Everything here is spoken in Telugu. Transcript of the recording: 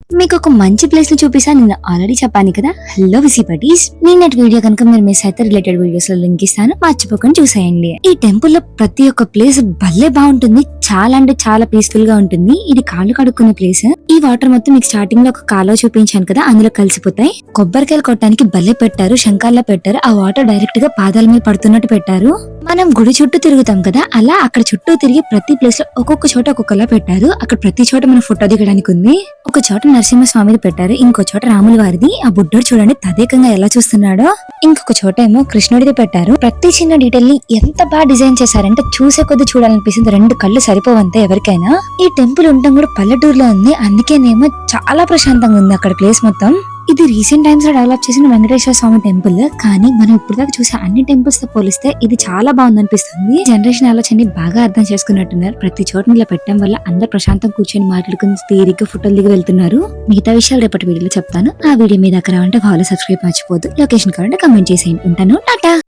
మీకు ఒక మంచి ప్లేస్ ని చూపిస్తాను. నేను ఆల్రెడీ చెప్పాను కదా. హలో విసిపటీస్, నిన్నటి వీడియో కనుక మీరు మిస్ అయితే రిలేటెడ్ వీడియోస్ లో లింక్ ఇస్తాను, మర్చిపోకుండా చూసేయండి. ఈ టెంపుల్ లో ప్రతి ఒక్క ప్లేస్ భలే బాగుంటుంది. చాలా అంటే చాలా పీస్ఫుల్ గా ఉంటుంది. ఇది కాళ్ళు కడుక్కునే ప్లేస్. ఈ వాటర్ మొత్తం మీకు స్టార్టింగ్ లో ఒక కాలువ చూపించాను కదా, అందులో కలిసిపోతాయి. కొబ్బరికాయలు కొట్టడానికి భలే పెట్టారు, శంఖాల్లో పెట్టారు. ఆ వాటర్ డైరెక్ట్ గా పాదాల మీద పడుతున్నట్టు పెట్టారు. మనం గుడి చుట్టూ తిరుగుతాం కదా, అలా అక్కడ చుట్టూ తిరిగి ప్రతి ప్లేస్ లో ఒక్కొక్క చోట ఒక్కొక్కలా పెట్టారు. అక్కడ ప్రతి చోట మనం ఫోటో దిగడానికి ఉంది. ఒక చోట నరసింహస్వామిది పెట్టారు, ఇంకో చోట రాముల వారిది. ఆ బుడ్డోడు చూడండి తదేకంగా ఎలా చూస్తున్నాడో. ఇంకొక చోట ఏమో కృష్ణుడిది పెట్టారు. ప్రతి చిన్న డీటెయిల్ ని ఎంత బాగా డిజైన్ చేశారంటే చూసే కొద్ది చూడాలనిపిస్తుంది. రెండు కళ్ళు సరిపోవంతే ఎవరికైనా. ఈ టెంపుల్ ఉండటం కూడా పల్లెటూరులో ఉంది, అందుకేనేమో చాలా ప్రశాంతంగా ఉంది అక్కడ ప్లేస్ మొత్తం. ఇది రీసెంట్ టైమ్స్ లో డెవలప్ చేసిన వెంకటేశ్వర స్వామి టెంపుల్. కానీ మనం ఇప్పుడు దాకా చూసే అన్ని టెంపుల్స్ తో పోలిస్తే ఇది చాలా బాగుంది అనిపిస్తుంది. జనరేషన్ ఆలోచనని బాగా అర్థం చేసుకున్నట్టున్నారు. ప్రతి చోట ఇలా పెట్టడం వల్ల అందరు ప్రశాంతం కూర్చొని మాట్లాడుకుని తీరిగ్గా ఫోటోలు దిగి వెళ్తున్నారు. మిగతా విషయాలు రేపటి వీడియోలో చెప్తాను. ఆ వీడియో మీద అక్కడ అంటే ఫాలో, సబ్స్క్రైబ్ మర్చిపోద్దు. లొకేషన్ కావాలంటే కమెంట్ చేసేయండి. ఉంటాను, టాటా.